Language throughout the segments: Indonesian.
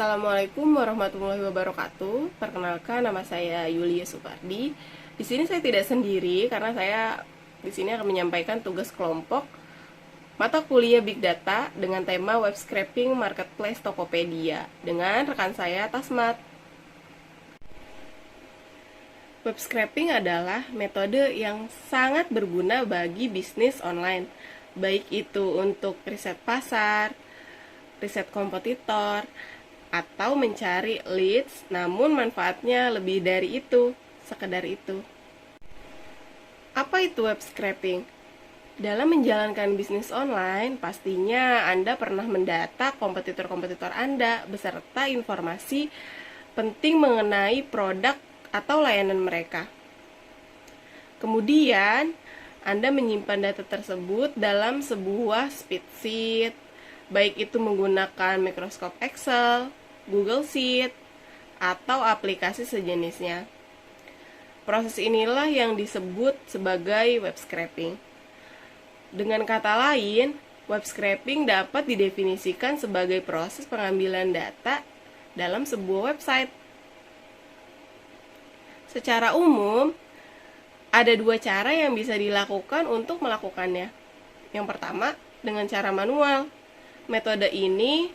Assalamualaikum warahmatullahi wabarakatuh. Perkenalkan, nama saya Yulia Supardi. Di sini saya tidak sendiri karena saya di sini akan menyampaikan tugas kelompok mata kuliah Big Data dengan tema Web Scraping Marketplace Tokopedia dengan rekan saya Tasmat. Web scraping adalah metode yang sangat berguna bagi bisnis online, baik itu untuk riset pasar, riset kompetitor, atau mencari leads, namun manfaatnya lebih dari itu, sekedar itu. Apa itu web scraping? Dalam menjalankan bisnis online, pastinya Anda pernah mendata kompetitor-kompetitor Anda beserta informasi penting mengenai produk atau layanan mereka. Kemudian, Anda menyimpan data tersebut dalam sebuah spreadsheet, baik itu menggunakan Microsoft Excel, Google Sheet, atau aplikasi sejenisnya. Proses inilah yang disebut sebagai web scraping. Dengan kata lain, web scraping dapat didefinisikan sebagai proses pengambilan data dalam sebuah website. Secara umum, ada dua cara yang bisa dilakukan untuk melakukannya. Yang pertama, dengan cara manual. Metode ini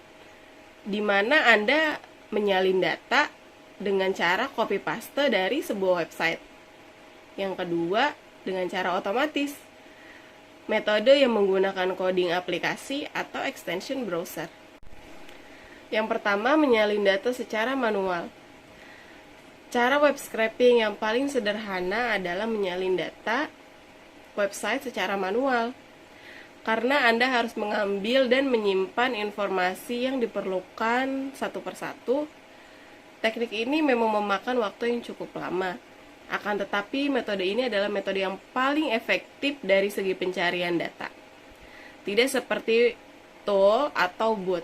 di mana Anda menyalin data dengan cara copy paste dari sebuah website. Yang kedua, dengan cara otomatis. Metode yang menggunakan coding aplikasi atau extension browser. Yang pertama, menyalin data secara manual. Cara web scraping yang paling sederhana adalah menyalin data website secara manual. Karena Anda harus mengambil dan menyimpan informasi yang diperlukan satu persatu, teknik ini memang memakan waktu yang cukup lama. Akan tetapi, metode ini adalah metode yang paling efektif dari segi pencarian data. Tidak seperti tool atau bot.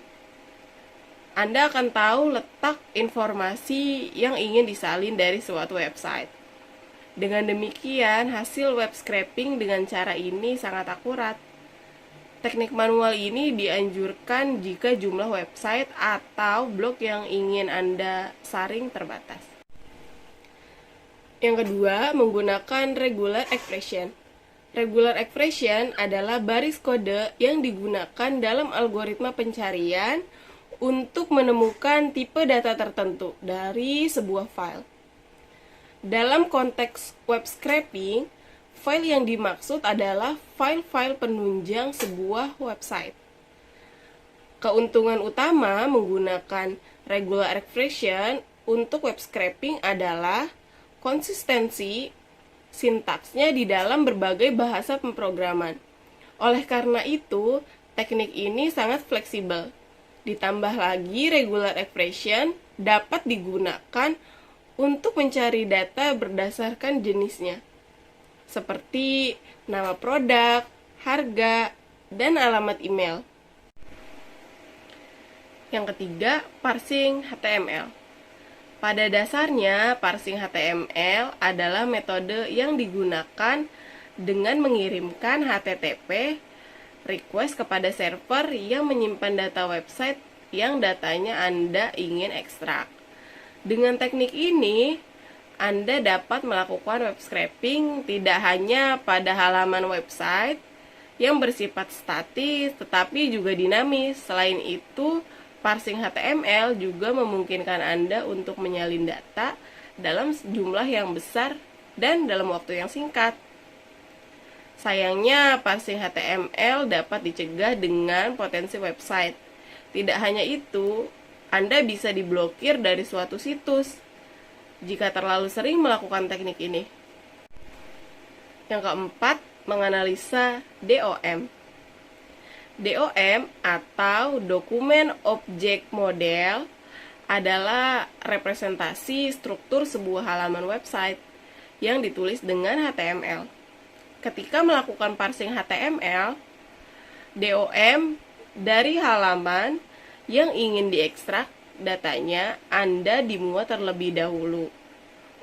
Anda akan tahu letak informasi yang ingin disalin dari suatu website. Dengan demikian, hasil web scraping dengan cara ini sangat akurat. Teknik manual ini dianjurkan jika jumlah website atau blog yang ingin Anda saring terbatas. Yang kedua, menggunakan regular expression. Regular expression adalah baris kode yang digunakan dalam algoritma pencarian untuk menemukan tipe data tertentu dari sebuah file. Dalam konteks web scraping, file yang dimaksud adalah file-file penunjang sebuah website. Keuntungan utama menggunakan regular expression untuk web scraping adalah konsistensi sintaksnya di dalam berbagai bahasa pemrograman. Oleh karena itu, teknik ini sangat fleksibel. Ditambah lagi, regular expression dapat digunakan untuk mencari data berdasarkan jenisnya, seperti nama produk, harga, dan alamat email. Yang ketiga, parsing HTML. Pada dasarnya, parsing HTML adalah metode yang digunakan dengan mengirimkan HTTP request kepada server yang menyimpan data website yang datanya Anda ingin ekstrak. Dengan teknik ini, Anda dapat melakukan web scraping tidak hanya pada halaman website yang bersifat statis, tetapi juga dinamis. Selain itu, parsing HTML juga memungkinkan Anda untuk menyalin data dalam jumlah yang besar dan dalam waktu yang singkat. Sayangnya, parsing HTML dapat dicegah dengan potensi website. Tidak hanya itu, Anda bisa diblokir dari suatu situs jika terlalu sering melakukan teknik ini. Yang keempat, menganalisa DOM. DOM atau Dokumen Object Model adalah representasi struktur sebuah halaman website yang ditulis dengan HTML. Ketika melakukan parsing HTML, DOM dari halaman yang ingin diekstrak datanya Anda dimuat terlebih dahulu.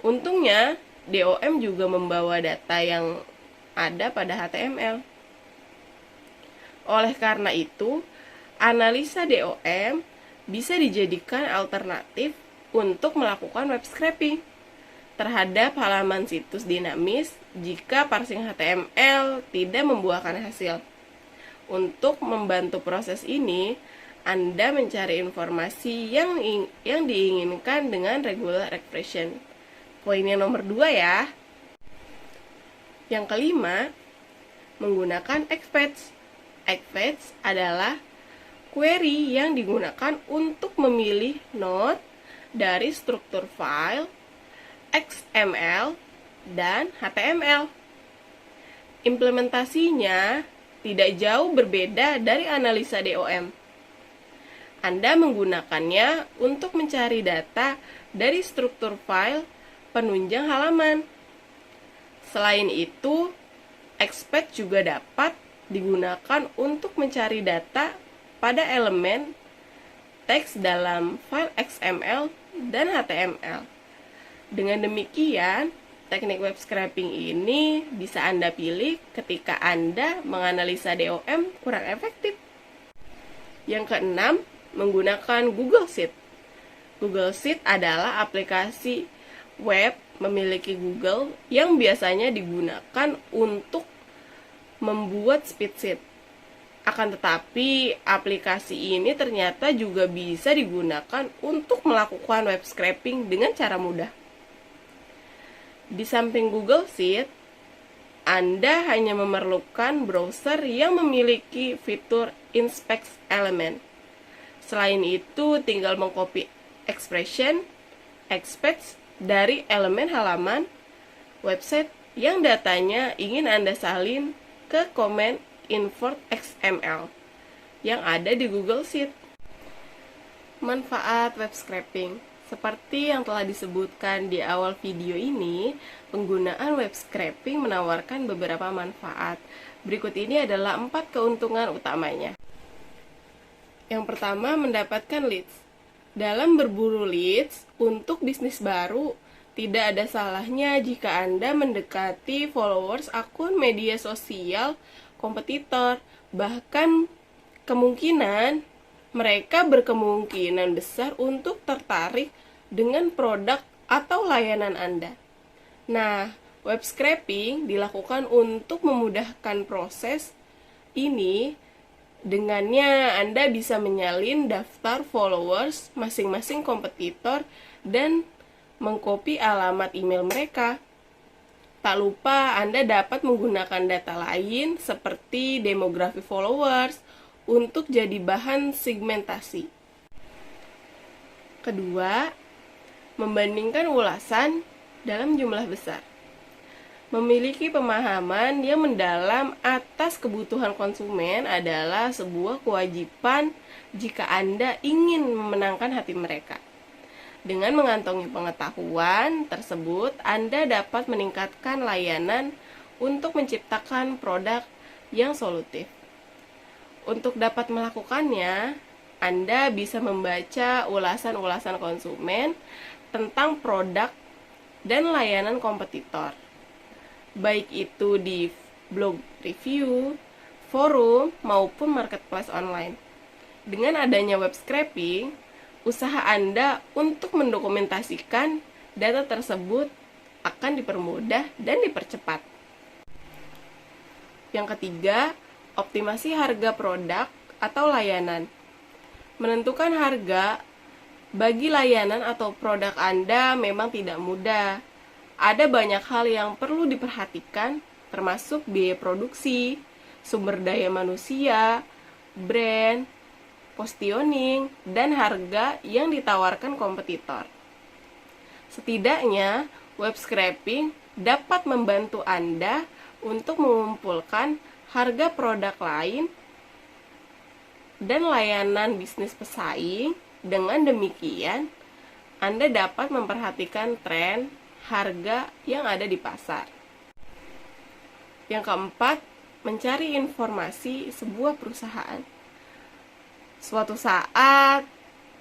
Untungnya, DOM juga membawa data yang ada pada HTML. Oleh karena itu, analisa DOM bisa dijadikan alternatif untuk melakukan web scraping terhadap halaman situs dinamis jika parsing HTML tidak membuahkan hasil. Untuk membantu proses ini, Anda mencari informasi yang diinginkan dengan regular expression. Poin yang nomor 2 ya. Yang kelima, menggunakan Xpath. Xpath adalah query yang digunakan untuk memilih node dari struktur file, XML, dan HTML. Implementasinya tidak jauh berbeda dari analisa DOM. Anda menggunakannya untuk mencari data dari struktur file penunjang halaman. Selain itu, Xpath juga dapat digunakan untuk mencari data pada elemen teks dalam file XML dan HTML. Dengan demikian, teknik web scraping ini bisa Anda pilih ketika Anda menganalisa DOM kurang efektif. Yang keenam, menggunakan Google Sheet. Google Sheet adalah aplikasi web memiliki Google yang biasanya digunakan untuk membuat spreadsheet. Akan tetapi, aplikasi ini ternyata juga bisa digunakan untuk melakukan web scraping dengan cara mudah. Di samping Google Sheet, Anda hanya memerlukan browser yang memiliki fitur Inspect Element. Selain itu, tinggal mengcopy expression, Xpath dari elemen halaman website yang datanya ingin Anda salin ke command import XML yang ada di Google Sheet. Manfaat web scraping. Seperti yang telah disebutkan di awal video ini, penggunaan web scraping menawarkan beberapa manfaat. Berikut ini adalah 4 keuntungan utamanya. Yang pertama, mendapatkan leads. Dalam berburu leads untuk bisnis baru, tidak ada salahnya jika Anda mendekati followers akun media sosial kompetitor. Bahkan kemungkinan mereka berkemungkinan besar untuk tertarik dengan produk atau layanan Anda. Nah, web scraping dilakukan untuk memudahkan proses ini. Dengannya Anda bisa menyalin daftar followers masing-masing kompetitor dan mengcopy alamat email mereka. Tak lupa Anda dapat menggunakan data lain seperti demografi followers untuk jadi bahan segmentasi. Kedua, membandingkan ulasan dalam jumlah besar. Memiliki pemahaman yang mendalam atas kebutuhan konsumen adalah sebuah kewajiban jika Anda ingin memenangkan hati mereka. Dengan mengantongi pengetahuan tersebut, Anda dapat meningkatkan layanan untuk menciptakan produk yang solutif. Untuk dapat melakukannya, Anda bisa membaca ulasan-ulasan konsumen tentang produk dan layanan kompetitor, baik itu di blog review, forum, maupun marketplace online. Dengan adanya web scraping, usaha Anda untuk mendokumentasikan data tersebut akan dipermudah dan dipercepat. Yang ketiga, optimasi harga produk atau layanan. Menentukan harga bagi layanan atau produk Anda memang tidak mudah. Ada banyak hal yang perlu diperhatikan, termasuk biaya produksi, sumber daya manusia, brand, positioning, dan harga yang ditawarkan kompetitor. Setidaknya, web scraping dapat membantu Anda untuk mengumpulkan harga produk lain dan layanan bisnis pesaing. Dengan demikian, Anda dapat memperhatikan tren harga yang ada di pasar. Yang keempat, mencari informasi sebuah perusahaan. Suatu saat,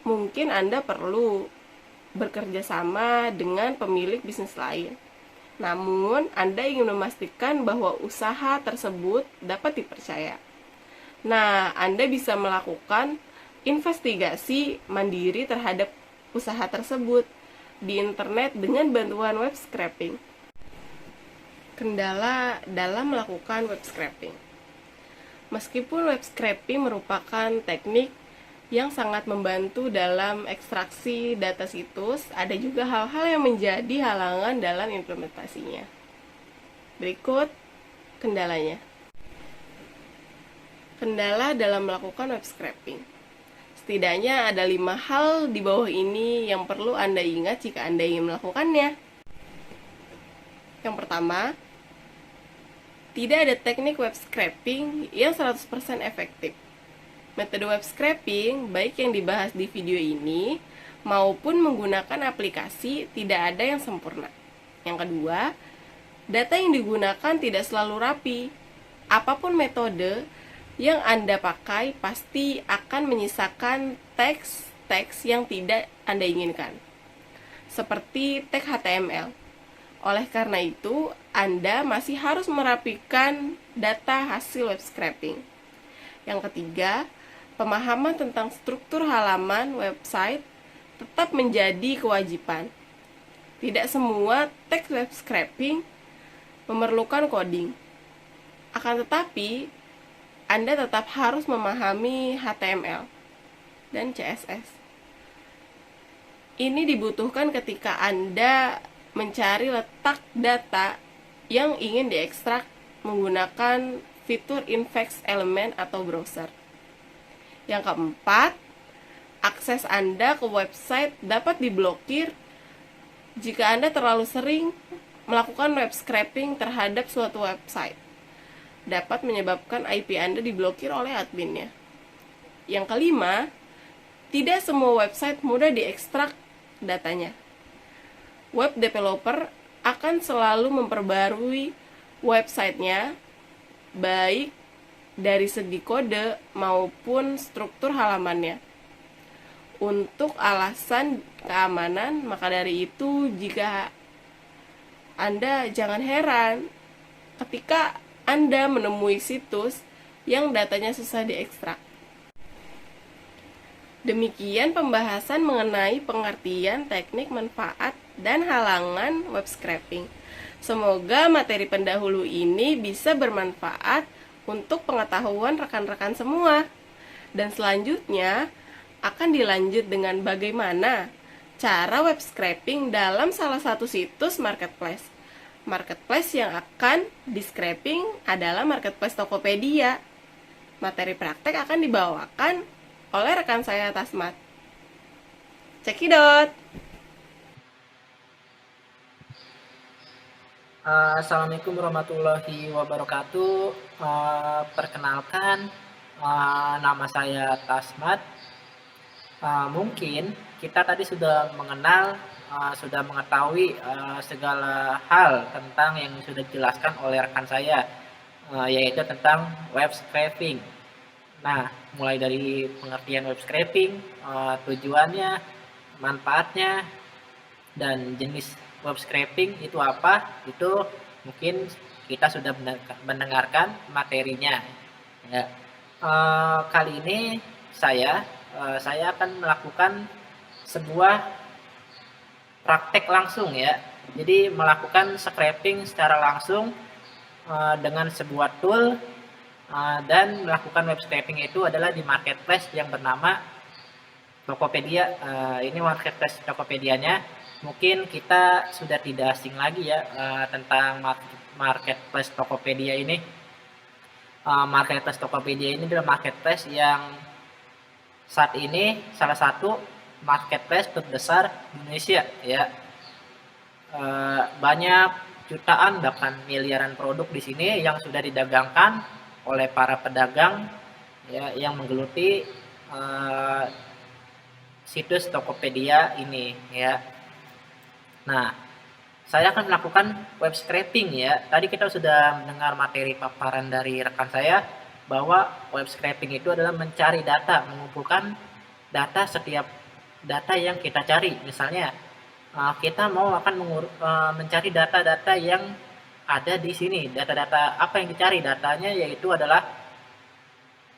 mungkin Anda perlu bekerja sama dengan pemilik bisnis lain. Namun, Anda ingin memastikan bahwa usaha tersebut dapat dipercaya. Nah, Anda bisa melakukan investigasi mandiri terhadap usaha tersebut di internet dengan bantuan web scraping. Kendala dalam melakukan web scraping. Meskipun web scraping merupakan teknik yang sangat membantu dalam ekstraksi data situs, ada juga hal-hal yang menjadi halangan dalam implementasinya. Berikut kendalanya. Kendala dalam melakukan web scraping. Setidaknya ada 5 hal di bawah ini yang perlu Anda ingat jika Anda ingin melakukannya. Yang pertama, tidak ada teknik web scraping yang 100% efektif. Metode web scraping, baik yang dibahas di video ini maupun menggunakan aplikasi, tidak ada yang sempurna. Yang kedua, data yang digunakan tidak selalu rapi. Apapun metode yang Anda pakai pasti akan menyisakan teks yang tidak Anda inginkan, seperti teks HTML. Oleh karena itu, Anda masih harus merapikan data hasil web scraping. Yang ketiga, pemahaman tentang struktur halaman website tetap menjadi kewajiban. Tidak semua teks web scraping memerlukan coding. Akan tetapi, Anda tetap harus memahami HTML dan CSS. Ini dibutuhkan ketika Anda mencari letak data yang ingin diekstrak menggunakan fitur index element atau browser. Yang keempat, akses Anda ke website dapat diblokir jika Anda terlalu sering melakukan web scraping terhadap suatu website. Dapat menyebabkan IP Anda diblokir oleh adminnya. Yang kelima, tidak semua website mudah diekstrak datanya. Web developer akan selalu memperbarui websitenya, baik dari segi kode maupun struktur halamannya. Untuk alasan keamanan, maka dari itu jika Anda jangan heran ketika Anda menemui situs yang datanya susah diekstrak. Demikian pembahasan mengenai pengertian teknik, manfaat, dan halangan web scraping. Semoga materi pendahulu ini bisa bermanfaat untuk pengetahuan rekan-rekan semua. Dan selanjutnya akan dilanjut dengan bagaimana cara web scraping dalam salah satu situs marketplace. Marketplace yang akan di-scraping adalah marketplace Tokopedia. Materi praktek akan dibawakan oleh rekan saya Tasmat. Cekidot. Assalamualaikum warahmatullahi wabarakatuh. Perkenalkan, nama saya Tasmat. Mungkin kita tadi sudah mengenal, sudah mengetahui segala hal tentang yang sudah dijelaskan oleh rekan saya, yaitu tentang web scraping. Nah, mulai dari pengertian web scraping, tujuannya, manfaatnya, dan jenis web scraping itu apa, itu mungkin kita sudah mendengarkan materinya ya. Kali ini saya akan melakukan sebuah praktek langsung ya, jadi melakukan scraping secara langsung dengan sebuah tool, dan melakukan web scraping itu adalah di marketplace yang bernama Tokopedia. Ini marketplace Tokopedianya. Mungkin kita sudah tidak asing lagi ya tentang marketplace Tokopedia ini. Marketplace Tokopedia ini adalah marketplace yang saat ini salah satu marketplace terbesar di Indonesia ya. Banyak jutaan bahkan miliaran produk di sini yang sudah didagangkan oleh para pedagang ya, yang menggeluti situs Tokopedia ini ya. Nah, saya akan melakukan web scraping ya. Tadi kita sudah mendengar materi paparan dari rekan saya bahwa web scraping itu adalah mencari data, mengumpulkan data setiap data yang kita cari. Misalnya, kita mau akan mencari data-data yang ada di sini. Data-data apa yang dicari? Datanya yaitu adalah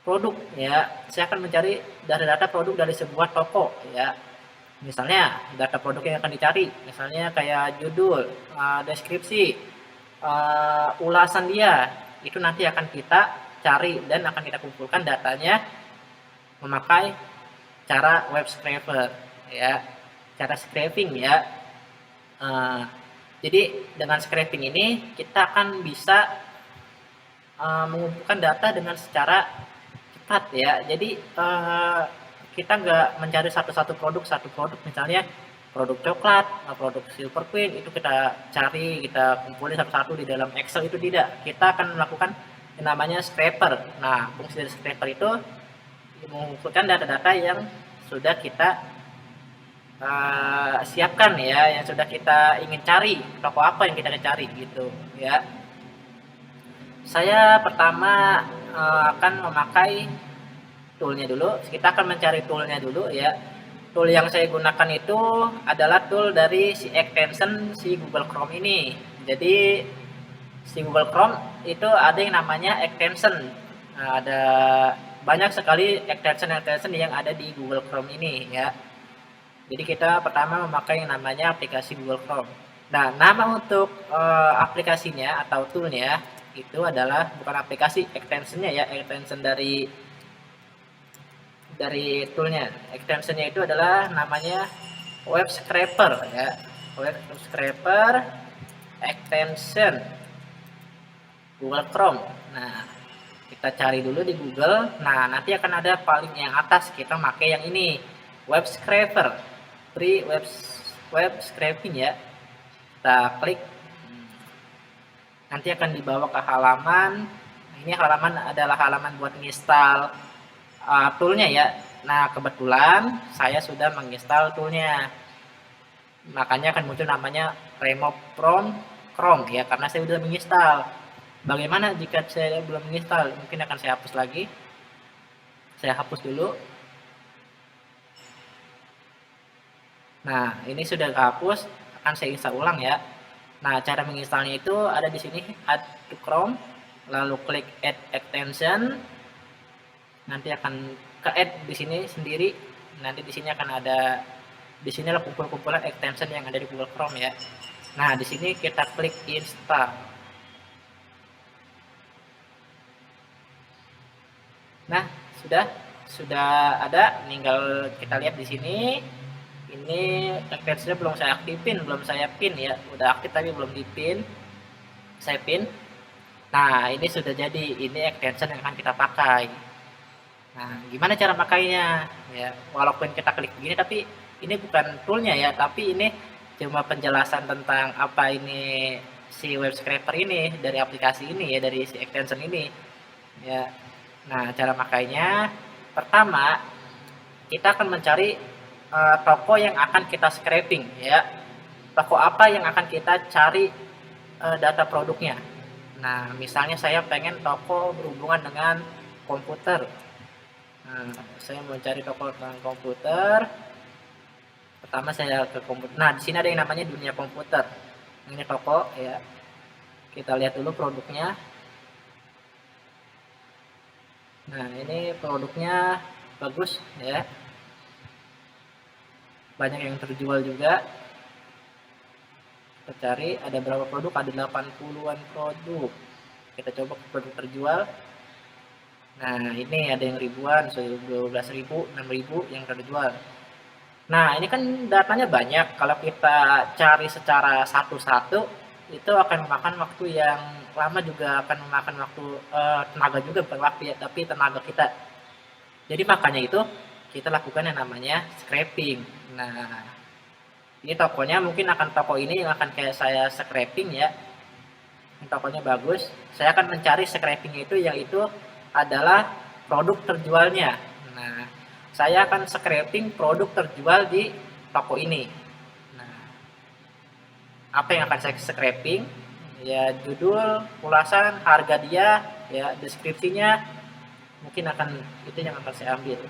produk ya. Saya akan mencari data-data produk dari sebuah toko ya. Misalnya data produk yang akan dicari, misalnya kayak judul, deskripsi, ulasan dia, itu nanti akan kita cari dan akan kita kumpulkan datanya memakai cara web scraper ya, cara scraping ya. Eh, jadi dengan scraping ini kita akan bisa mengumpulkan data dengan secara cepat ya. Jadi kita nggak mencari satu-satu produk, misalnya produk coklat, produk silver queen itu kita cari, kita kumpulin satu-satu di dalam Excel, itu tidak. Kita akan melakukan yang namanya scraper. Nah, fungsi dari scraper itu mengumpulkan data-data yang sudah kita siapkan ya, yang sudah kita ingin cari, toko apa yang kita cari gitu ya. Saya pertama akan memakai toolnya dulu. Kita akan mencari toolnya dulu ya. Tool yang saya gunakan itu adalah tool dari si extension si Google Chrome ini. Jadi si Google Chrome itu ada yang namanya extension. Nah, ada banyak sekali extension yang ada di Google Chrome ini ya. Jadi kita pertama memakai yang namanya aplikasi Google Chrome. Nah, nama untuk aplikasinya atau toolnya itu adalah bukan aplikasi, extensionnya ya, extension dari toolnya. Extensionnya itu adalah namanya web scraper ya, web scraper extension Google Chrome. Nah, kita cari dulu di Google. Nah, nanti akan ada paling yang atas, kita pakai yang ini, web scraper, free web scraping ya. Kita klik, nanti akan dibawa ke halaman. Ini halaman adalah halaman buat install toolnya ya. Nah, kebetulan saya sudah menginstal toolnya, makanya akan muncul namanya remove from Chrome ya, karena saya sudah menginstal. Bagaimana jika saya belum menginstal? Mungkin akan saya hapus lagi. Saya hapus dulu. Nah, ini sudah kehapus, akan saya install ulang ya. Nah, cara menginstalnya itu ada di sini, add to Chrome, lalu klik add extension. Nanti akan ke add di sini sendiri. Nanti di sini akan ada, di sini adalah kumpulan extension yang ada di Google Chrome ya. Nah, di sini kita klik install. Nah, sudah ada, tinggal kita lihat di sini. Ini extensionnya belum saya aktifin, belum saya pin ya. Udah aktif tapi belum dipin. Saya pin. Nah, ini sudah jadi, ini extension yang akan kita pakai. Nah, gimana cara pakainya? Ya, walaupun kita klik begini, tapi ini bukan toolnya ya, tapi ini cuma penjelasan tentang apa ini si web scraper ini dari aplikasi ini ya, dari si extension ini. Ya. Nah, cara makainya pertama kita akan mencari toko yang akan kita scraping ya. Toko apa yang akan kita cari data produknya. Nah, misalnya saya pengen toko berhubungan dengan komputer. Nah, saya mau cari toko tentang komputer. Pertama saya ke komputer. Nah, di sini ada yang namanya dunia komputer. Ini toko ya. Kita lihat dulu produknya. Nah, ini produknya bagus ya. Banyak yang terjual juga. Kita cari ada berapa produk, ada 80-an produk. Kita coba produk terjual. Nah, ini ada yang ribuan, 12.000, 6.000 yang terjual. Nah, ini kan datanya banyak. Kalau kita cari secara satu-satu, itu akan memakan waktu yang lama, juga akan memakan waktu tenaga juga, bukan waktu ya, tapi tenaga kita. Jadi makanya itu kita lakukan yang namanya scraping. Nah, ini tokonya mungkin akan toko ini yang akan kayak saya scraping ya. Ini tokonya bagus. Saya akan mencari scraping itu, yaitu adalah produk terjualnya. Nah, saya akan scraping produk terjual di toko ini. Nah, apa yang akan saya scraping? Ya, judul, ulasan, harga dia, ya, deskripsinya, mungkin akan itu yang akan saya ambil.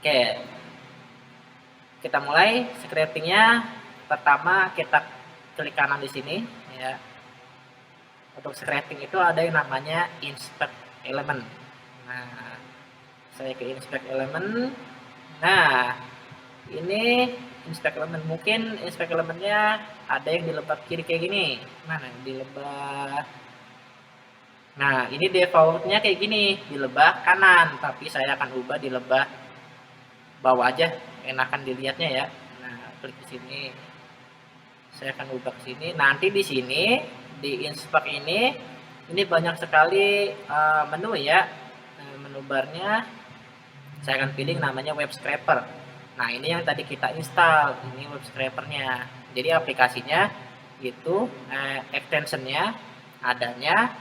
Oke, kita mulai scrapingnya. Pertama kita klik kanan di sini ya. Untuk scraping itu ada yang namanya inspect element. Nah, Saya ke inspect element. Nah, ini inspect element, mungkin inspect elementnya ada yang di lebah kiri kayak gini. Mana di lebah. Nah, ini defaultnya kayak gini, di lebah kanan, tapi saya akan ubah di lebah bawah aja, enakan dilihatnya ya. Nah, klik di sini. Saya akan ubah ke sini. Nanti di sini di inspect ini banyak sekali menu ya. Menu barnya saya akan pilih namanya web scraper. Nah, ini yang tadi kita install, ini web scrapernya. Jadi aplikasinya itu extensionnya adanya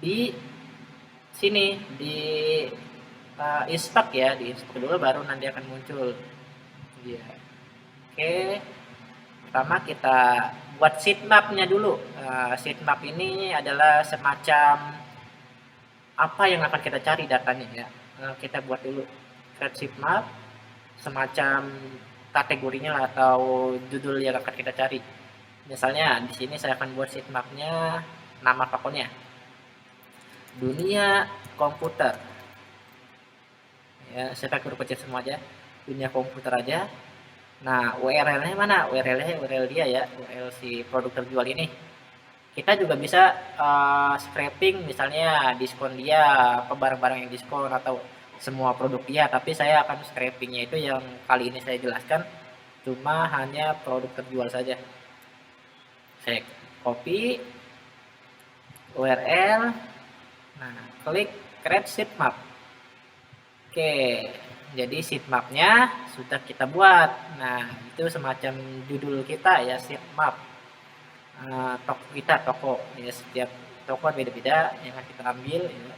di sini di inspect ya, di inspect dulu baru nanti akan muncul. Ya. Oke, pertama kita buat sitemapnya dulu. Sitemap ini adalah semacam apa yang akan kita cari datanya ya. Kita buat dulu create sitemap, semacam kategorinya lah, atau judul yang akan kita cari. Misalnya di sini saya akan buat sitemapnya, nama tokonya dunia komputer. Ya, saya pakai huruf kecil semua aja, dunia komputer aja. Nah, URL-nya mana? URL-nya URL dia ya, URL si produk terjual ini. Kita juga bisa scraping, misalnya diskon dia, apa barang-barang yang diskon atau semua produk dia, tapi saya akan scrapingnya itu yang kali ini saya jelaskan cuma hanya produk terjual saja. Saya copy URL, nah klik create sitemap. Oke, jadi sitemapnya sudah kita buat. Nah, itu semacam judul kita ya, sitemap. Toko kita, toko ya, setiap toko beda-beda yang akan kita ambil ya.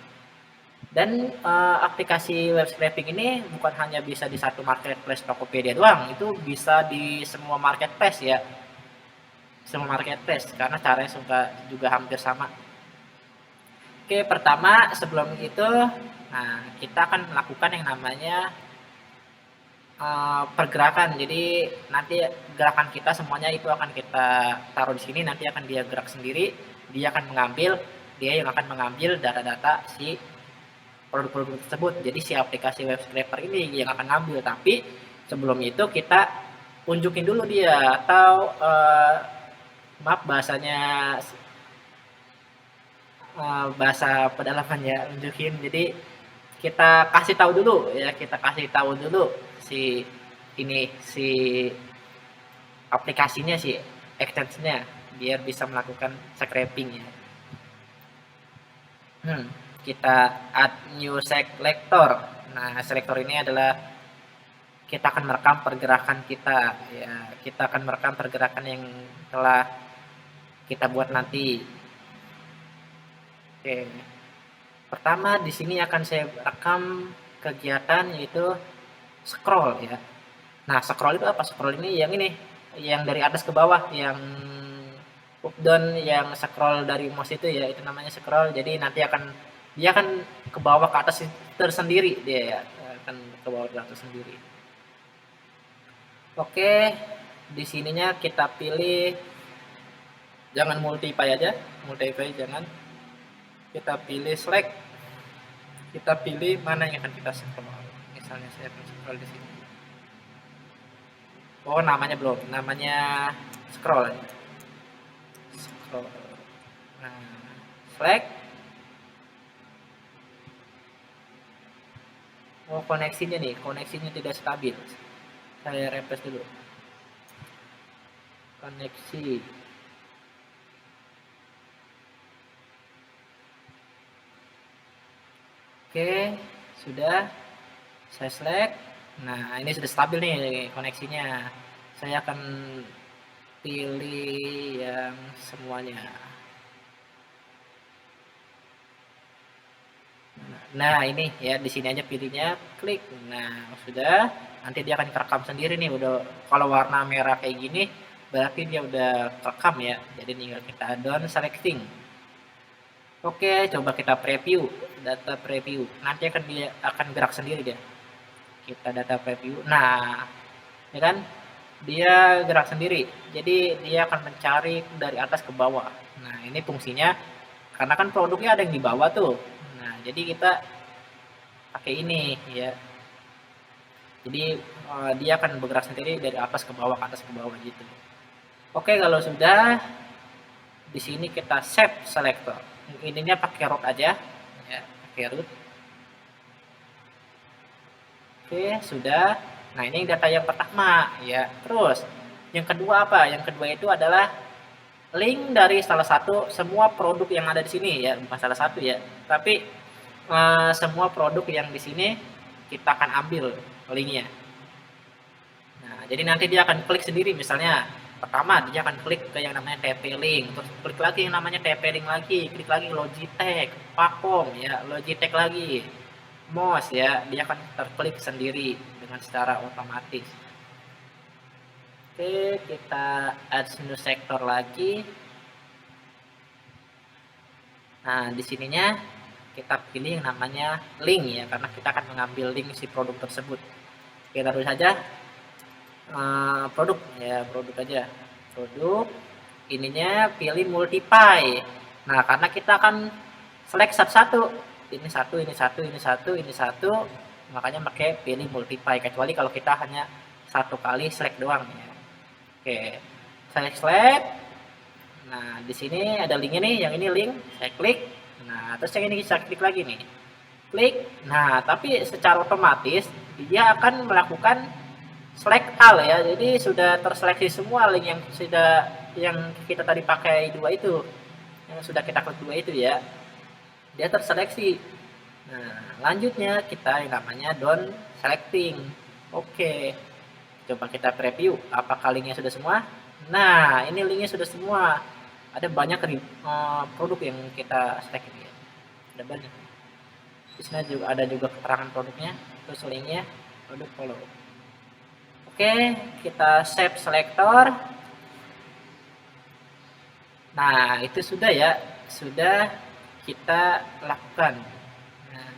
Dan aplikasi web scraping ini bukan hanya bisa di satu marketplace Tokopedia doang, itu bisa di semua marketplace ya, semua marketplace, karena caranya juga hampir sama. Oke, pertama sebelum itu, nah kita akan melakukan yang namanya pergerakan. Jadi nanti gerakan kita semuanya itu akan kita taruh di sini, nanti akan dia gerak sendiri, dia yang akan mengambil data-data si produk-produk tersebut. Jadi si aplikasi web scraper ini yang akan ngambil, tapi sebelum itu kita unjukin dulu dia, atau maaf bahasanya bahasa pedalaman ya, unjukin. Jadi kita kasih tahu dulu ya, kita kasih tahu dulu si aplikasinya, si extensionnya, biar bisa melakukan scraping ya. Kita add new selector. Nah, selector ini adalah kita akan merekam pergerakan kita ya, kita akan merekam pergerakan yang telah kita buat nanti. Oke. Pertama di sini akan saya rekam kegiatan yaitu scroll ya. Nah, scroll itu apa? Scroll ini, yang dari atas ke bawah, yang up down, yang scroll dari mouse itu ya, itu namanya scroll. Jadi nanti dia akan ke bawah ke atas tersendiri, dia ya, akan ke bawah ke atas sendiri. Oke, di sininya kita pilih jangan multiply aja, multiply jangan. Kita pilih select, kita pilih mana yang akan kita scroll. Misalnya saya akan scroll di sini. Oh, namanya belum, namanya scroll. Scroll. Nah, select. Oh, koneksinya tidak stabil. Saya refresh dulu. Koneksi. Oke, sudah. Saya select. Nah, ini sudah stabil nih koneksinya. Saya akan pilih yang semuanya. Nah, ini ya, di sini aja pilihnya, klik. Nah, sudah. Nanti dia akan kerekam sendiri nih. Udah, kalau warna merah kayak gini berarti dia udah kerekam ya. Jadi tinggal kita down selecting. Oke, coba kita preview, data preview. Nanti dia akan gerak sendiri dia. Kita data preview. Nah, ya kan? Dia gerak sendiri. Jadi dia akan mencari dari atas ke bawah. Nah, ini fungsinya karena kan produknya ada yang di bawah tuh. Nah, jadi kita pakai ini ya. Jadi dia akan bergerak sendiri dari atas ke bawah, ke atas ke bawah gitu. Oke, kalau sudah, di sini kita save selector. Ininya pakai root aja, ya, pakai root. Oke, sudah. Nah, ini data yang pertama, ya. Terus, yang kedua apa? Yang kedua itu adalah link dari salah satu semua produk yang ada di sini, ya. Bukan salah satu ya, tapi semua produk yang di sini kita akan ambil linknya. Nah, jadi nanti dia akan klik sendiri, misalnya pertama dia akan klik ke yang namanya TP-Link, terus klik lagi yang namanya TP-Link lagi, klik lagi Logitech, Wacom ya, Logitech lagi, mouse ya, dia akan terklik sendiri dengan secara otomatis. Oke, kita add new sector lagi. Nah, di sininya kita pilih yang namanya link ya, karena kita akan mengambil link si produk tersebut. Kita tulis saja produk ya, produk aja, produk, ininya pilih multiply. Nah, karena kita akan select satu-satu, ini satu, ini satu, ini satu, ini satu, makanya pakai pilih multiply, kecuali kalau kita hanya satu kali select doang ya. Oke, saya select. Nah, di sini ada linknya nih, yang ini link, saya klik. Nah, terus yang ini saya klik lagi nih, klik. Nah, tapi secara otomatis dia akan melakukan select all ya, jadi sudah terseleksi semua link yang kita tadi pakai dua itu, yang sudah kita klik dua itu ya, dia terseleksi. Nah, lanjutnya kita yang namanya down selecting. Oke, coba kita preview apakah linknya sudah semua. Nah, ini linknya sudah semua, ada banyak produk yang kita select ini ya, ada banyak. Di sini juga ada juga keterangan produknya, terus linknya, produk follow. Oke, kita save selector. Nah, itu sudah ya, sudah kita lakukan. Nah,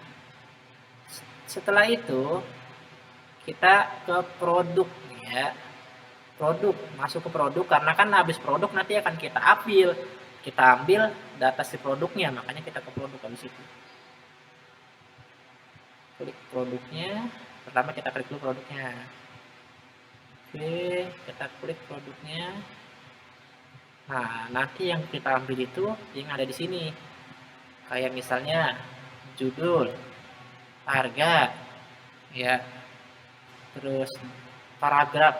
setelah itu kita ke produk ya. Produk, masuk ke produk, karena kan habis produk nanti akan kita ambil. Kita ambil data si produknya, makanya kita ke produk habis itu. Klik produknya, pertama kita klik dulu produknya. Oke, kita klik produknya. Nah, nanti yang kita ambil itu yang ada di sini. Kayak misalnya judul, harga, ya. Terus paragraf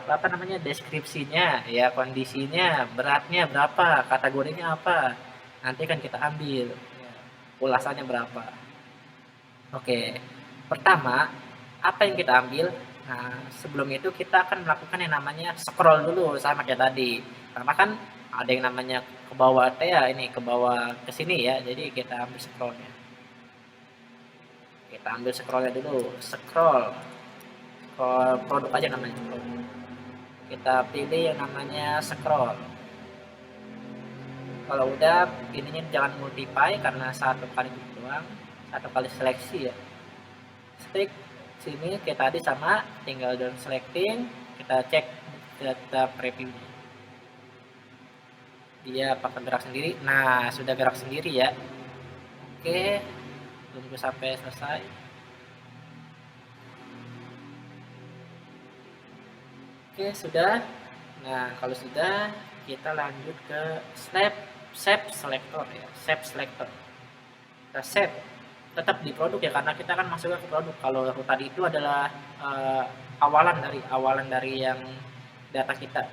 apa namanya? Deskripsinya, ya, kondisinya, beratnya berapa, kategorinya apa. Nanti kan kita ambil ya, ulasannya berapa. Oke. Pertama, apa yang kita ambil? Nah, sebelum itu kita akan melakukan yang namanya scroll dulu sama kayak tadi. Karena kan ada yang namanya ke bawah ya, ini ke bawah ke sini ya. Jadi kita ambil scrollnya. Kita ambil scrollnya dulu. Scroll produk aja namanya. Kita pilih yang namanya scroll. Kalau udah, ininya jangan multiply karena satu kali doang, satu kali seleksi ya. Stick sini kayak tadi sama, tinggal down selecting, kita cek data preview dia apakah gerak sendiri. Nah, sudah gerak sendiri ya. Oke, tunggu sampai selesai. Oke, sudah. Nah, kalau sudah, kita lanjut ke save selector ya, save selector. Kita save tetap di produk ya, karena kita kan masuknya ke produk. Kalau tadi itu adalah awalan dari yang data kita.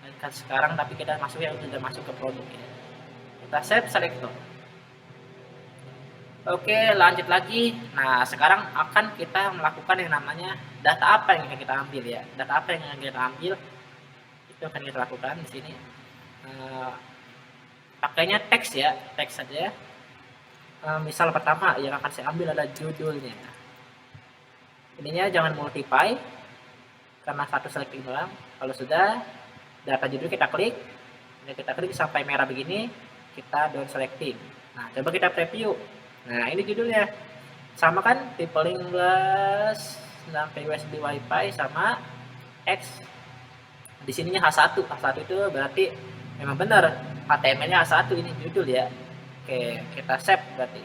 Dan sekarang tapi kita masuknya sudah masuk ke produk ya. Kita save selector. Oke, lanjut lagi. Nah, sekarang akan kita melakukan yang namanya data apa yang kita ambil ya. Data apa yang kita ambil itu akan kita lakukan di sini. Pakainya teks ya, teks saja. Misal pertama yang akan saya ambil adalah judulnya. Ininya jangan multiply karena satu selecting doang. Kalau sudah, data judul kita klik. Ini kita klik sampai merah begini, kita down selecting. Nah, coba kita preview. Nah, ini judulnya. Sama kan, tipe link plus sampai USB WiFi sama X. Di sininya H1. H1 itu berarti memang benar HTML-nya H1, ini judul ya. Oke, kita save berarti.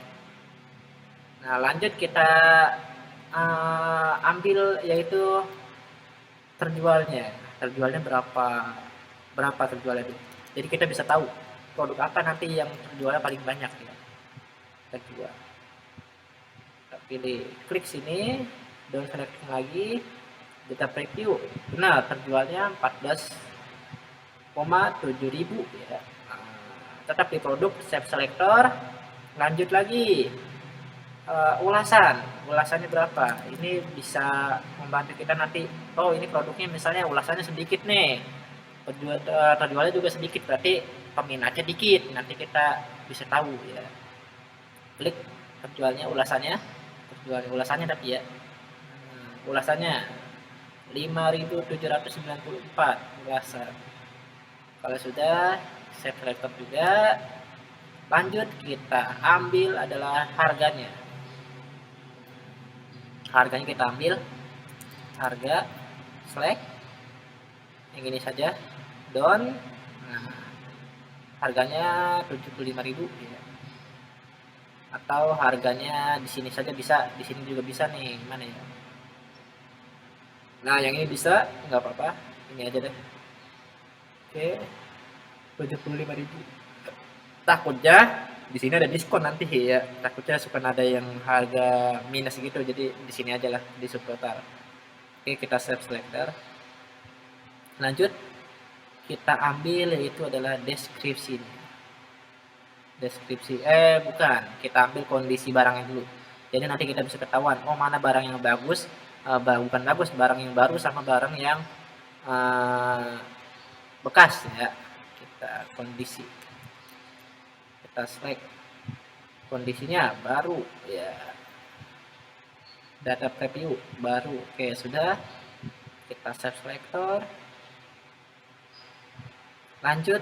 Nah, lanjut kita ambil yaitu terjualnya. Terjualnya berapa berapa terjualnya itu. Jadi kita bisa tahu produk apa nanti yang terjualnya paling banyak ya. Terjual. Kita pilih klik sini, down selecting lagi, kita preview. Nah, terjualnya 14,7 ribu ya. Tetap di produk save selector, lanjut lagi ulasannya berapa, ini bisa membantu kita nanti. Oh, ini produknya misalnya ulasannya sedikit nih, terjualnya juga sedikit, berarti peminatnya dikit, nanti kita bisa tahu ya. Klik ulasannya tapi ya, ulasannya 5.794 ulasan. Kalau sudah save selector juga, lanjut kita ambil adalah harganya kita ambil harga, select yang ini saja, down. Nah, harganya 75.000 ya. Atau harganya di sini saja bisa, di sini juga bisa nih, mana ya. Nah, yang ini bisa, nggak apa-apa, ini aja deh. Oke, 75.000. Takutnya di sini ada diskon nanti ya, takutnya suka ada yang harga minus gitu, jadi di sini aja lah di subtotal. Oke, kita save selector, lanjut kita ambil yaitu adalah deskripsi, bukan, kita ambil kondisi barangnya dulu, jadi nanti kita bisa ketahuan oh mana barang yang bagus, bukan bagus, barang yang baru sama barang yang bekas ya. Kita kondisi, kita select kondisinya baru ya, data preview baru. Oke, sudah, kita save selector, lanjut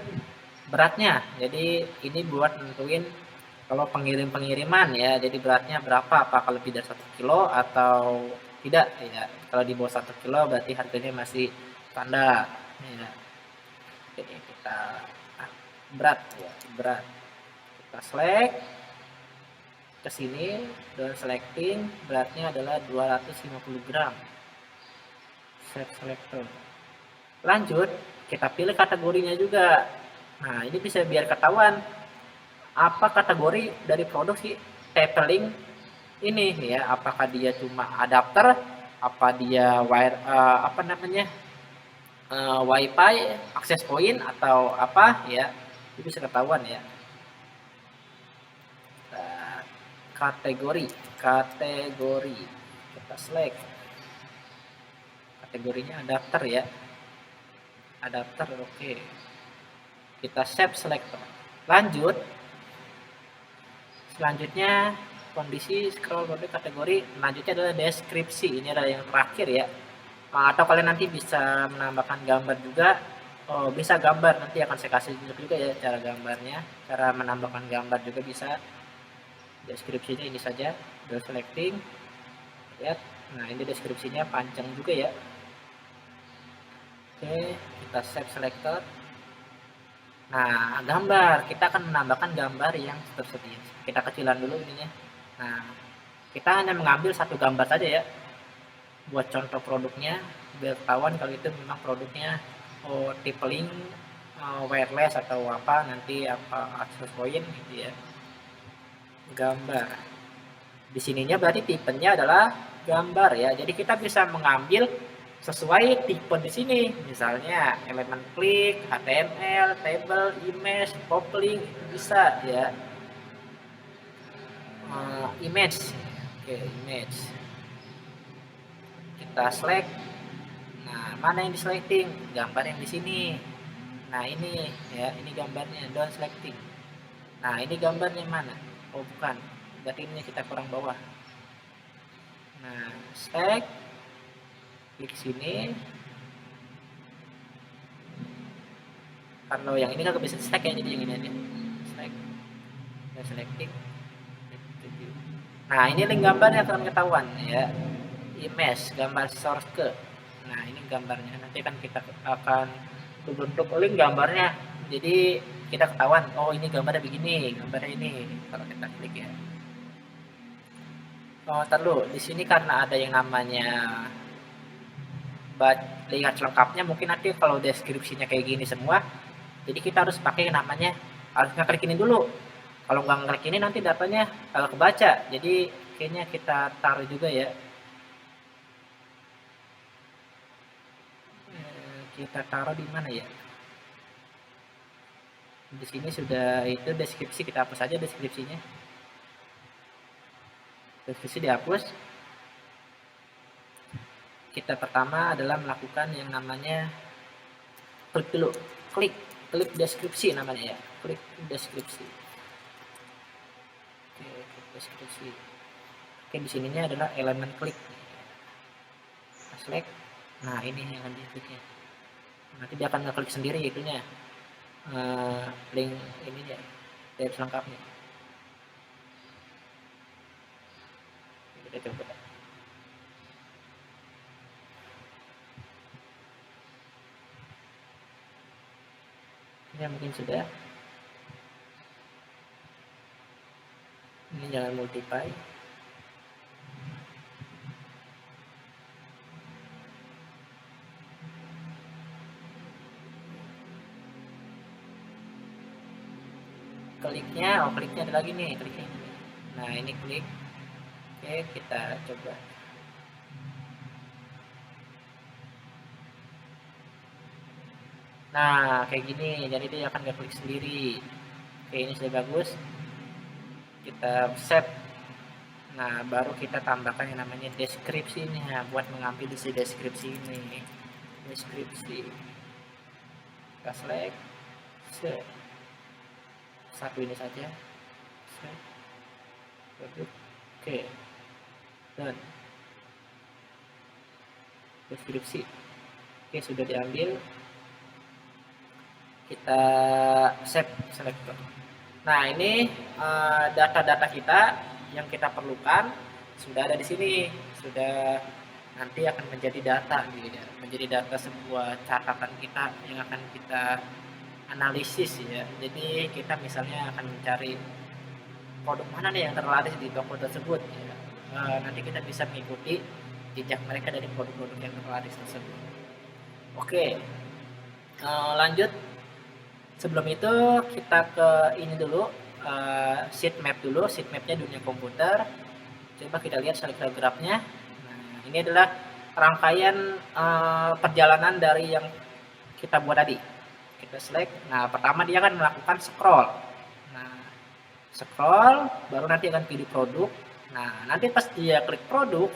beratnya. Jadi ini buat nentuin kalau pengiriman ya, jadi beratnya berapa, apakah lebih dari 1 kilo atau tidak ya. Kalau di bawah 1 kilo berarti harganya masih standar ya. Jadi kita berat ya, berat, kita select ke sini, dan selecting, beratnya adalah 250 gram, save selector. Lanjut kita pilih kategorinya juga. Nah, ini bisa biar ketahuan apa kategori dari produk si Tetling ini ya, apakah dia cuma adapter, apa dia wire WiFi, akses point atau apa ya, itu bisa ketahuan ya. Kategori kita select kategorinya adapter ya, adapter. Oke, kita save selector, lanjut. Selanjutnya kondisi, scroll bawah kategori, selanjutnya adalah deskripsi, ini adalah yang terakhir ya. Atau kalian nanti bisa menambahkan gambar juga. Oh, bisa gambar, nanti akan saya kasih juga ya cara gambarnya, cara menambahkan gambar juga bisa. Deskripsinya ini saja, udah selecting, lihat. Nah, ini deskripsinya panjang juga ya. Oke, kita save selector. Nah, gambar, kita akan menambahkan gambar yang tersedia. Kita kecilan dulu ininya. Nah, kita hanya mengambil satu gambar saja ya, buat contoh produknya, biar ketahuan kalau itu memang produknya Tetling wireless atau apa, nanti apa access point gitu ya. Gambar di sininya berarti tipenya adalah gambar ya, jadi kita bisa mengambil sesuai tipe di sini, misalnya elemen klik, HTML, table, image, coupling, bisa ya. Image, oke, image kita select. Nah, mana yang di selecting, gambar yang di sini. Nah, ini ya, ini gambarnya, down selecting. Nah, ini gambarnya mana? Oh, bukan, berarti ini kita kurang bawah. Nah, select, klik sini. Kalau yang ini kan bisa select ya, jadi yang ini aja select, dan selecting. Nah, ini link gambarnya akan ketahuan ya, image, gambar source ke. Nah, ini gambarnya, nanti kan kita akan bentuk link gambarnya, jadi kita ketahuan oh ini gambarnya begini, gambarnya ini kalau kita klik ya. Oh, entar dulu, di sini karena ada yang namanya lihat lengkapnya, mungkin nanti kalau deskripsinya kayak gini semua, jadi kita harus pakai yang namanya, harus ngeklik ini dulu. Kalau nggak ngeklik ini nanti datanya kalau kebaca. Jadi kayaknya kita taruh juga ya. Kita taruh di mana ya? Di sini sudah itu deskripsi, kita hapus aja deskripsinya. Deskripsi dihapus. Kita pertama adalah melakukan yang namanya klik dulu, klik klik deskripsi namanya ya, klik deskripsi. Oke, klik deskripsi. Oke, di sininya adalah elemen klik. Select. Nah, ini yang akan dikliknya. Nanti dia akan ngeklik sendiri itunya. Link ininya, tab lengkapnya. Kita coba. Ya mungkin sudah. Ini jangan multiply. Kliknya ada lagi nih, kliknya. Nah, ini klik. Oke, kita coba. Nah, kayak gini, jadi dia akan klik sendiri. Oke, ini sudah bagus. Kita save. Nah, baru kita tambahkan yang namanya deskripsinya buat mengambil isi deskripsi ini. Deskripsi. Kita select. Set. Satu ini saja. Set. Oke. Dan deskripsi. Oke, sudah diambil. Kita save selector. Nah, ini data-data kita yang kita perlukan sudah ada di sini, sudah nanti akan menjadi data gitu ya, menjadi data sebuah catatan kita yang akan kita analisis ya. Jadi kita misalnya akan mencari produk mana nih yang terlaris di toko tersebut ya. Nanti kita bisa mengikuti jejak mereka dari produk-produk yang terlaris tersebut. Oke, lanjut. Sebelum itu kita ke ini dulu, sheet map dulu, sheet mapnya dunia komputer. Coba kita lihat selektor grafnya. Nah, ini adalah rangkaian perjalanan dari yang kita buat tadi. Kita select. Nah, pertama dia akan melakukan scroll. Nah, scroll, baru nanti akan pilih produk. Nah, nanti pas dia klik produk,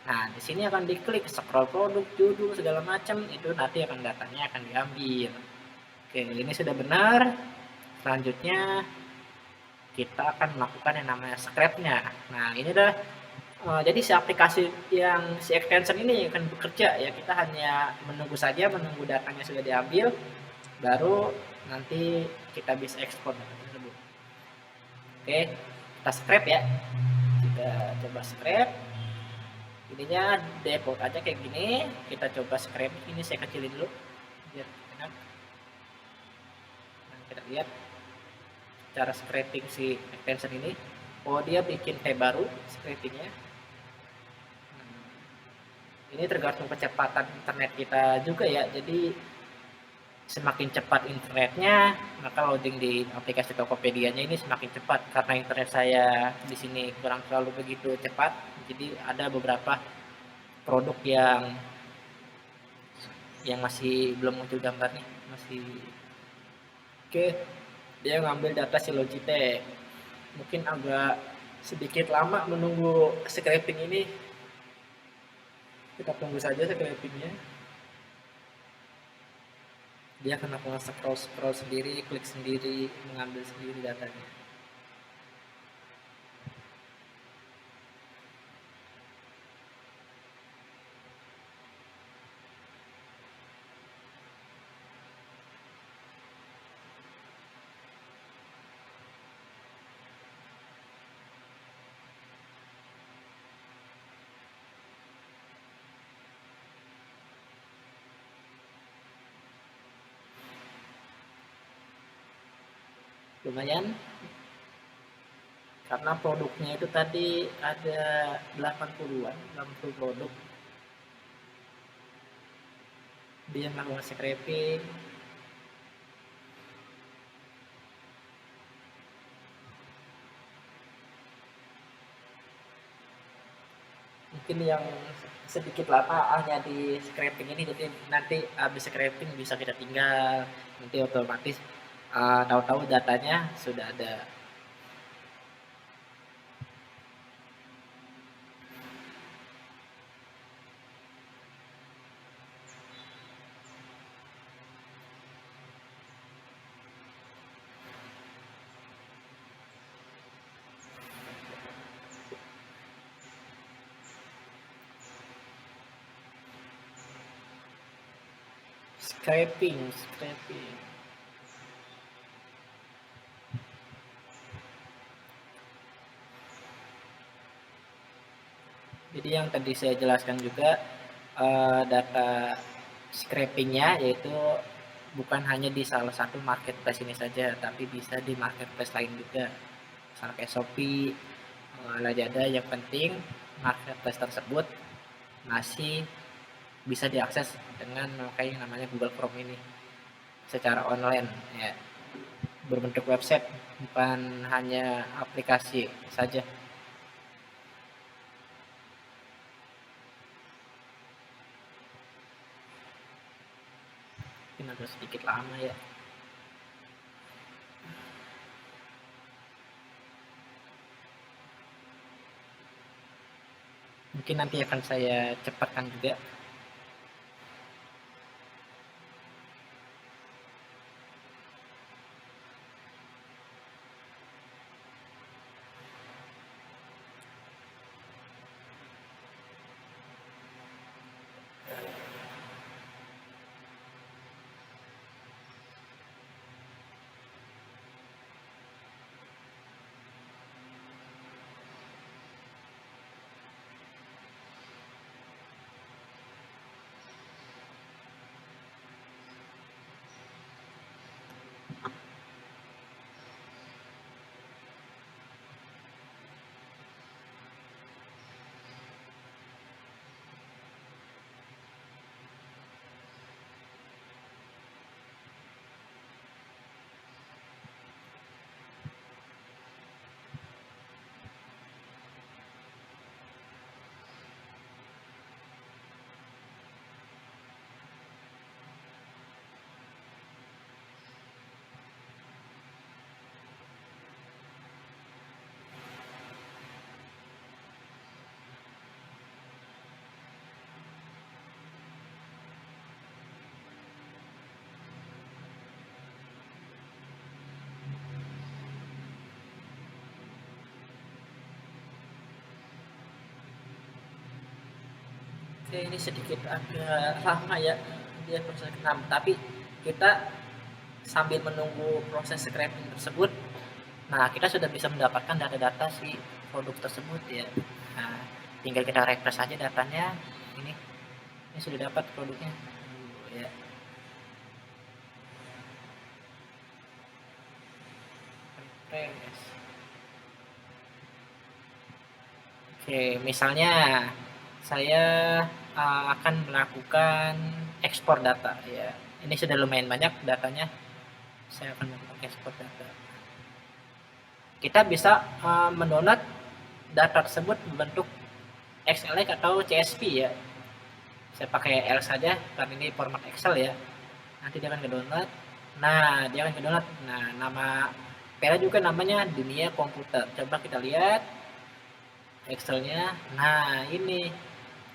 nah di sini akan diklik scroll produk, judul segala macam, itu nanti akan datanya akan diambil. Oke, ini sudah benar. Selanjutnya kita akan melakukan yang namanya scrape-nya. Nah, ini adalah jadi si aplikasi yang si extension ini akan bekerja ya. Kita hanya menunggu saja, menunggu datanya sudah diambil, baru nanti kita bisa ekspor data tersebut. Oke, kita scrape ya. Kita coba scrape. Ininya default aja kayak gini. Kita coba scrape. Ini saya kecilin dulu biar enak. Kita lihat cara scraping si extension ini. Oh, dia bikin tab baru scrapingnya. Ini tergantung kecepatan internet kita juga ya. Jadi semakin cepat internetnya, maka loading di aplikasi Tokopedia-nya ini semakin cepat. Karena internet saya di sini kurang terlalu begitu cepat, jadi ada beberapa produk yang masih belum muncul gambarnya, masih. Oke, dia ngambil data si Logitech. Mungkin agak sedikit lama menunggu scraping ini. Kita tunggu saja scrapingnya. Dia akan melakukan scroll sendiri, klik sendiri, mengambil sendiri datanya. Lumayan karena produknya itu tadi ada 80-an, 80 produk. Dia melakukan scraping. Mungkin yang sedikit lama hanya di scraping ini, jadi nanti habis scraping bisa kita tinggal, nanti otomatis tahu-tahu datanya sudah ada. Scraping. Jadi yang tadi saya jelaskan juga, data scrapingnya yaitu bukan hanya di salah satu marketplace ini saja, tapi bisa di marketplace lain juga, misalnya kayak Shopee, Lazada. Yang penting marketplace tersebut masih bisa diakses dengan memakai yang namanya Google Chrome ini secara online ya, berbentuk website, bukan hanya aplikasi saja. Mungkin agak sedikit lama ya. Mungkin nanti akan saya cepatkan juga. Oke, ini sedikit agak lama ya dia proses 6, tapi kita sambil menunggu proses scraping tersebut, nah kita sudah bisa mendapatkan data-data si produk tersebut ya. Nah, tinggal kita refresh saja datanya. Ini sudah dapat produknya ya. Refresh. Oke, misalnya saya akan melakukan ekspor data ya. Ini sudah lumayan banyak datanya. Saya akan melakukan ekspor data. Kita bisa mendownload data tersebut berbentuk XLX atau CSV ya. Saya pakai L saja karena ini format Excel ya. Nanti dia akan ke-download. Nah, dia akan ke-download. Nah, nama file juga namanya dunia komputer. Coba kita lihat Excelnya. Nah, ini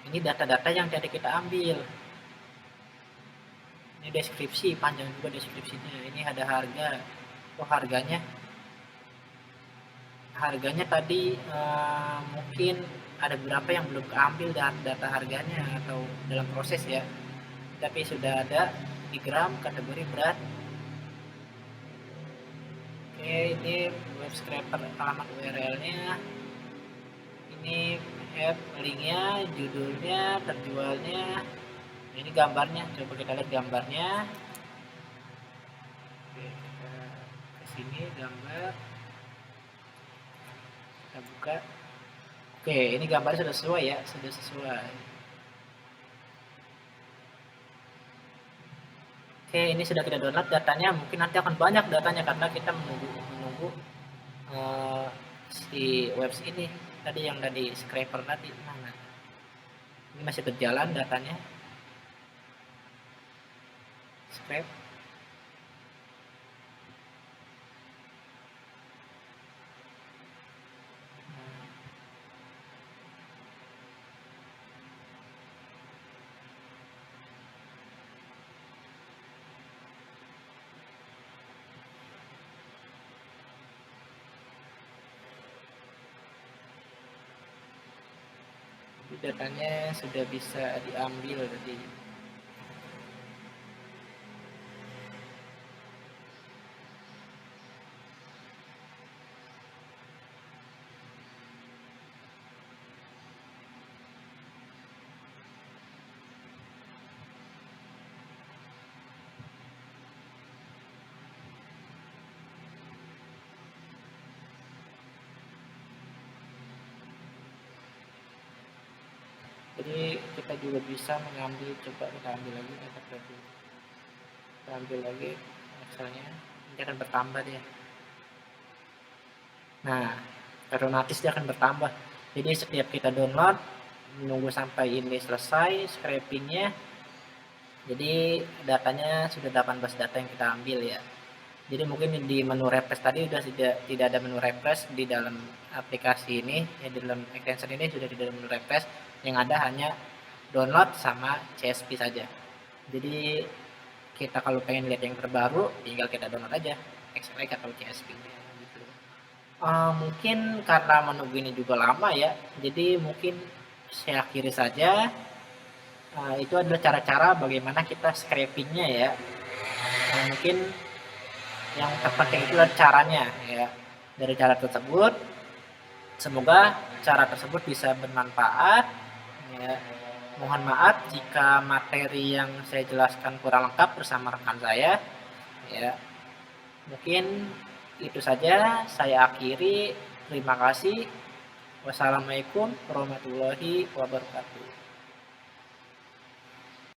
data-data yang tadi kita ambil. Ini deskripsi, panjang juga deskripsinya. Ini ada harga. Oh, harganya tadi mungkin ada beberapa yang belum keambil data harganya atau dalam proses ya, tapi sudah ada di gram, kategori berat. Oke, ini web scraper, alamat URL-nya, ini app linknya, judulnya, terjualnya. Ini gambarnya, coba kita lihat gambarnya. Oke, kita ke sini gambar. buka. Oke, ini gambarnya sudah sesuai ya, sudah sesuai. Oke, ini sudah kita download datanya. Mungkin nanti akan banyak datanya karena kita menunggu si webs ini tadi yang dari scraper tadi. Mana? Ini masih berjalan datanya. Scrape. Datanya sudah bisa diambil tadi. Jadi kita juga bisa mengambil, coba kita ambil lagi, kita ambil lagi Excelnya, ini akan bertambah dia. Nah, otomatis dia akan bertambah. Jadi setiap kita download, menunggu sampai ini selesai scrapingnya. Jadi datanya sudah 18 data yang kita ambil ya. Jadi mungkin di menu refresh tadi sudah tidak ada menu refresh di dalam aplikasi ini, ya di dalam extension ini sudah tidak ada menu refresh, yang ada hanya download sama CSP saja. Jadi kita kalau pengen lihat yang terbaru, tinggal kita download aja Extract atau CSP. Gitu. Mungkin karena menunggu ini juga lama ya, jadi mungkin saya akhiri saja. Itu adalah cara-cara bagaimana kita scrapingnya ya. Mungkin yang terpenting itu adalah caranya ya. Dari cara tersebut, semoga cara tersebut bisa bermanfaat ya. Mohon maaf jika materi yang saya jelaskan kurang lengkap bersama rekan saya ya. Mungkin itu saja saya akhiri. Terima kasih. Wassalamualaikum warahmatullahi wabarakatuh.